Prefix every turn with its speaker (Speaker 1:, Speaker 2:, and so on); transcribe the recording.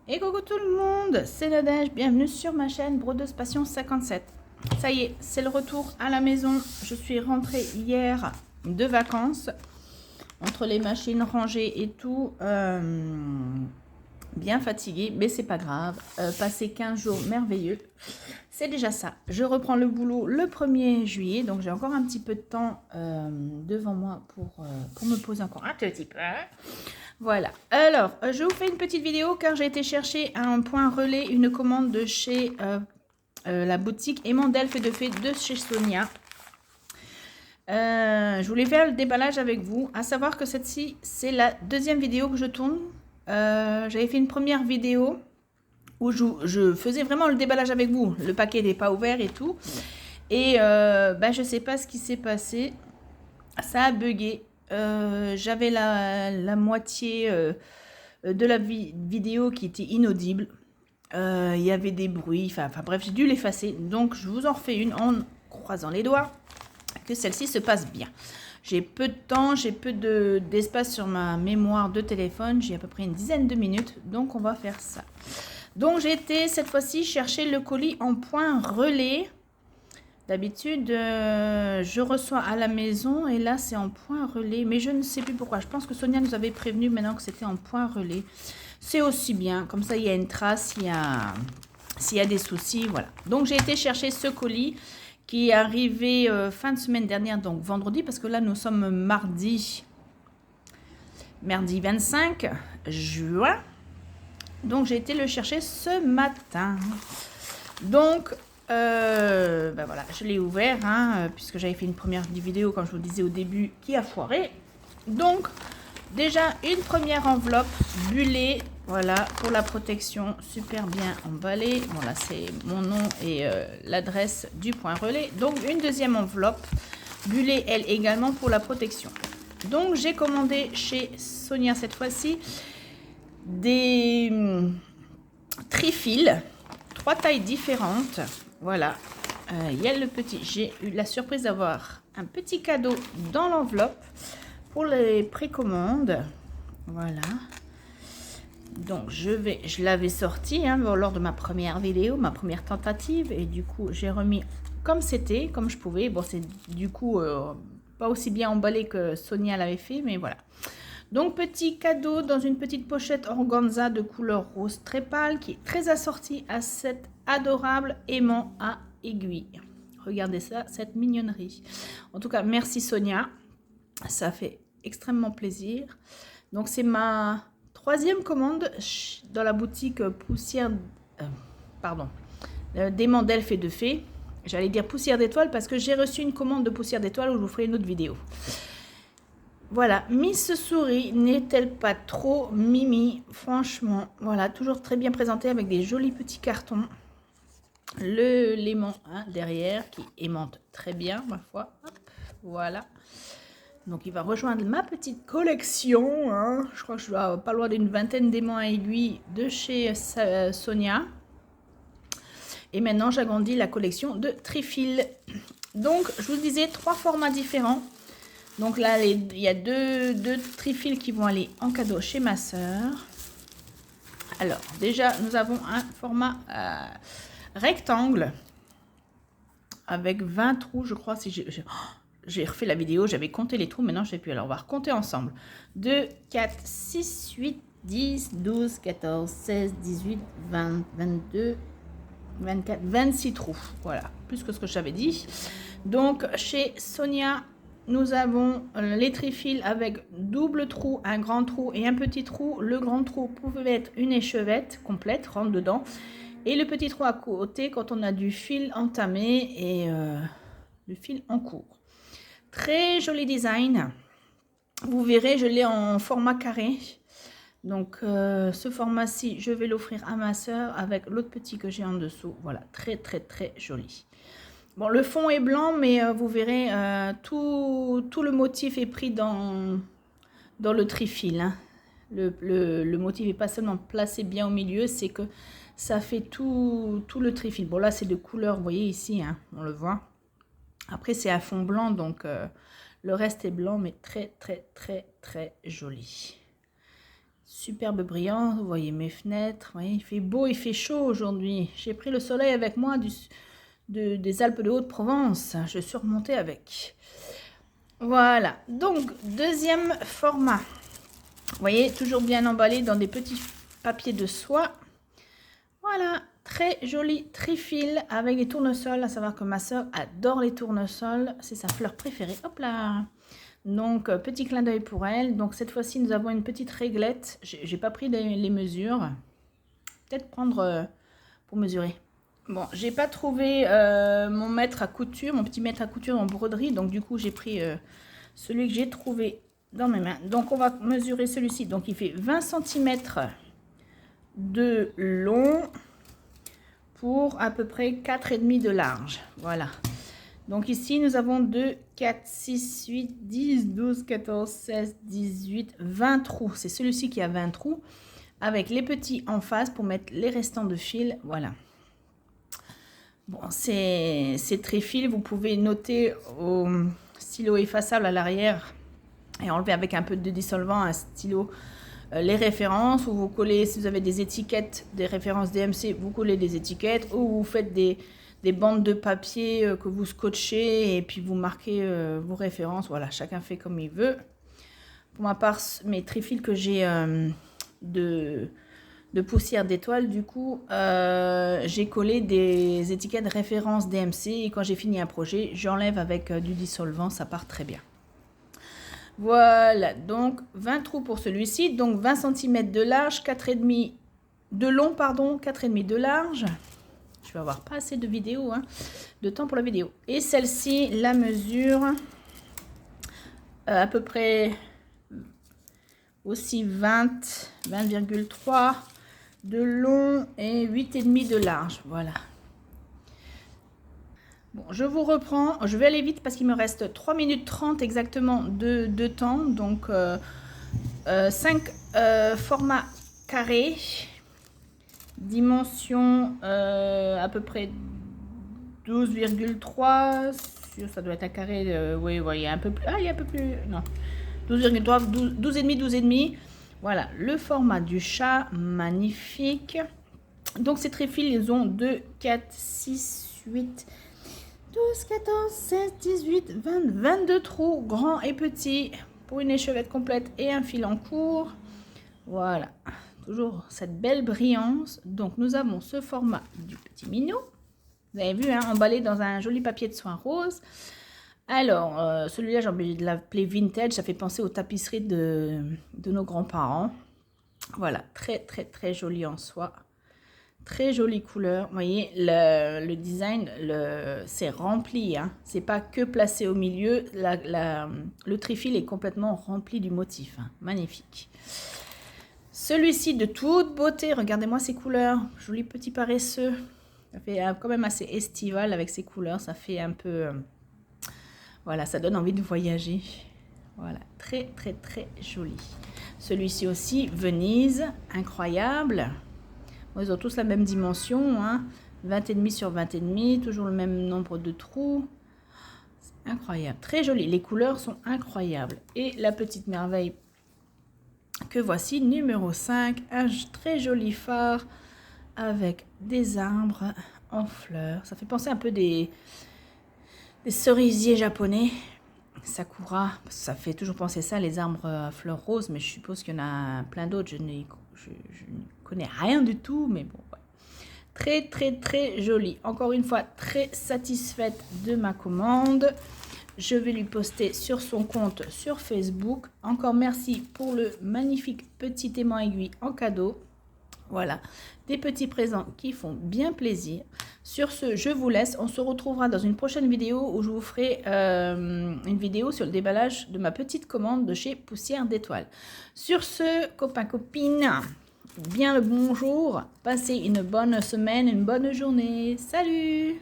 Speaker 1: Et coucou tout le monde, c'est Nadège, bienvenue sur ma chaîne Brodeuse Passion 57. Ça y est, c'est le retour à la maison. Je suis rentrée hier de vacances, entre les machines rangées et tout, bien fatiguée, mais c'est pas grave. Passer 15 jours merveilleux, c'est déjà ça. Je reprends le boulot le 1er juillet, donc j'ai encore un petit peu de temps devant moi pour me poser encore un petit peu. Voilà, alors je vous fais une petite vidéo car j'ai été chercher à un point relais une commande de chez la boutique Aimant d'Elfes et de Fées de chez Sonia. Je voulais faire le déballage avec vous, à savoir que cette-ci c'est la deuxième vidéo que je tourne. J'avais fait une première vidéo où je faisais vraiment le déballage avec vous, le paquet n'est pas ouvert et tout. Et je sais pas ce qui s'est passé, ça a bugué. J'avais la moitié de la vidéo qui était inaudible. Il y avait des bruits, enfin bref, j'ai dû l'effacer. Donc je vous en refais une en croisant les doigts que celle-ci se passe bien. J'ai peu de temps, j'ai peu d'espace sur ma mémoire de téléphone. J'ai à peu près une dizaine de minutes, donc on va faire ça. Donc j'ai été cette fois-ci chercher le colis en point relais. D'habitude, je reçois à la maison et là, c'est en point relais. Mais je ne sais plus pourquoi. Je pense que Sonia nous avait prévenu maintenant que c'était en point relais. C'est aussi bien. Comme ça, il y a une trace. S'il y a des soucis, voilà. Donc, j'ai été chercher ce colis qui est arrivé fin de semaine dernière, donc vendredi. Parce que là, nous sommes mardi 25 juin. Donc, j'ai été le chercher ce matin. Donc, voilà, je l'ai ouvert, puisque j'avais fait une première vidéo, comme je vous le disais au début, qui a foiré. Donc, déjà, une première enveloppe bullée, voilà, pour la protection, super bien emballée. Bon, là, c'est mon nom et l'adresse du point relais. Donc, une deuxième enveloppe bullée, elle également, pour la protection. Donc, j'ai commandé chez Sonia, cette fois-ci, des trifils, 3 tailles différentes. Voilà, il y a le petit. J'ai eu la surprise d'avoir un petit cadeau dans l'enveloppe pour les précommandes. Voilà. Donc je l'avais sorti lors de ma première vidéo, ma première tentative, et du coup j'ai remis comme c'était, comme je pouvais. Bon, c'est du coup pas aussi bien emballé que Sonia l'avait fait, mais voilà. Donc petit cadeau dans une petite pochette organza de couleur rose très pâle qui est très assortie à cette adorable aimant à aiguille. Regardez ça, cette mignonnerie. En tout cas, merci Sonia, ça fait extrêmement plaisir. Donc c'est ma troisième commande dans la boutique Poussière, d'Aimant d'Elfes et de Fées. J'allais dire Poussière d'étoiles parce que j'ai reçu une commande de Poussière d'étoiles où je vous ferai une autre vidéo. Voilà, Miss Souris n'est-elle pas trop mimi? Franchement, voilà, toujours très bien présenté avec des jolis petits cartons. L'aimant derrière qui aimante très bien, ma foi. Hop, voilà. Donc, il va rejoindre ma petite collection. Je crois que je dois pas loin d'une vingtaine d'aimants à aiguille de chez Sonia. Et maintenant, j'agrandis la collection de trifils. Donc, je vous disais, 3 formats différents. Donc là, il y a deux trifils qui vont aller en cadeau chez ma soeur. Alors, déjà, nous avons un format rectangle avec 20 trous, je crois. Si j'ai refait la vidéo, j'avais compté les trous, maintenant je ne sais plus. Alors, on va recompter ensemble. 2, 4, 6, 8, 10, 12, 14, 16, 18, 20, 22, 24, 26 trous. Voilà, plus que ce que j'avais dit. Donc, chez Sonia, nous avons les trifils avec double trou, un grand trou et un petit trou. Le grand trou pouvait être une échevette complète, rentre dedans. Et le petit trou à côté quand on a du fil entamé et du fil en cours. Très joli design. Vous verrez, je l'ai en format carré. Donc ce format-ci, je vais l'offrir à ma soeur avec l'autre petit que j'ai en dessous. Voilà, très très très joli. Bon, le fond est blanc, mais vous verrez, tout le motif est pris dans le trifil. Le motif n'est pas seulement placé bien au milieu, c'est que ça fait tout le trifil. Bon, là, c'est de couleur, vous voyez ici, on le voit. Après, c'est à fond blanc, donc le reste est blanc, mais très, très, très, très joli. Superbe brillant, vous voyez mes fenêtres, vous voyez, il fait beau, il fait chaud aujourd'hui. J'ai pris le soleil avec moi des Alpes de Haute-Provence, je suis remontée avec. Voilà, donc deuxième format. Vous voyez, toujours bien emballé dans des petits papiers de soie. Voilà, très joli trifil avec des tournesols, à savoir que ma soeur adore les tournesols, c'est sa fleur préférée. Hop là! Donc, petit clin d'œil pour elle. Donc, cette fois-ci, nous avons une petite réglette. J'ai pas pris les mesures. Peut-être prendre pour mesurer. Bon, j'ai pas trouvé mon mètre à couture, mon petit mètre à couture en broderie. Donc, du coup, j'ai pris celui que j'ai trouvé dans mes mains. Donc, on va mesurer celui-ci. Donc, il fait 20 cm de long pour à peu près 4,5 de large. Voilà. Donc ici, nous avons 2, 4, 6, 8, 10, 12, 14, 16, 18, 20 trous. C'est celui-ci qui a 20 trous avec les petits en face pour mettre les restants de fil. Voilà. Bon, ces tréfils, vous pouvez noter au stylo effaçable à l'arrière et enlever avec un peu de dissolvant un stylo les références, ou vous collez, si vous avez des étiquettes, des références DMC, vous collez des étiquettes, ou vous faites des bandes de papier que vous scotchez et puis vous marquez vos références. Voilà, chacun fait comme il veut. Pour ma part, mes trifils que j'ai de poussière d'étoile, du coup, j'ai collé des étiquettes de référence DMC et quand j'ai fini un projet, j'enlève avec du dissolvant, ça part très bien. Voilà, donc 20 trous pour celui-ci, donc 20 cm de large, 4,5 de long, pardon, 4,5 de large. Je vais avoir pas assez de vidéos, hein, de temps pour la vidéo. Et celle-ci, la mesure, à peu près aussi 20,3 de long et 8,5 de large. Voilà. Bon, je vous reprends. Je vais aller vite parce qu'il me reste 3 minutes 30 exactement de temps. Donc, 5 formats carrés. Dimension à peu près 12,3, ça doit être un carré, oui, il y a un peu plus, il y a un peu plus, non, 12,3, 12,5. Voilà, le format du chat, magnifique. Donc ces tréfils, ils ont 2, 4, 6, 8, 12, 14, 16, 18, 20, 22 trous, grands et petits, pour une échevette complète et un fil en cours. Voilà. Toujours cette belle brillance. Donc, nous avons ce format du petit minot. Vous avez vu, hein, emballé dans un joli papier de soie rose. Alors, celui-là, j'ai envie de l'appeler vintage. Ça fait penser aux tapisseries de nos grands-parents. Voilà, très, très, très joli en soie. Très jolie couleur. Vous voyez, le design, c'est rempli. Hein. C'est pas que placé au milieu. Le trifil est complètement rempli du motif. Hein. Magnifique. Celui-ci de toute beauté, regardez-moi ces couleurs, joli petit paresseux, ça fait quand même assez estival avec ces couleurs, ça fait un peu, voilà, ça donne envie de voyager, voilà, très très très joli. Celui-ci aussi, Venise, incroyable, bon, ils ont tous la même dimension, hein, 20,5 sur 20,5, toujours le même nombre de trous, incroyable, très joli, les couleurs sont incroyables, et la petite merveille que voici, numéro 5, un très joli phare avec des arbres en fleurs. Ça fait penser un peu des cerisiers japonais, sakura, ça fait toujours penser ça, les arbres à fleurs roses, mais je suppose qu'il y en a plein d'autres, je ne connais rien du tout, mais bon, ouais. Très très très joli. Encore une fois, très satisfaite de ma commande. Je vais lui poster sur son compte sur Facebook. Encore merci pour le magnifique petit aimant aiguille en cadeau. Voilà, des petits présents qui font bien plaisir. Sur ce, je vous laisse. On se retrouvera dans une prochaine vidéo où je vous ferai une vidéo sur le déballage de ma petite commande de chez Poussière d'Étoile. Sur ce, copains, copines, bien le bonjour. Passez une bonne semaine, une bonne journée. Salut!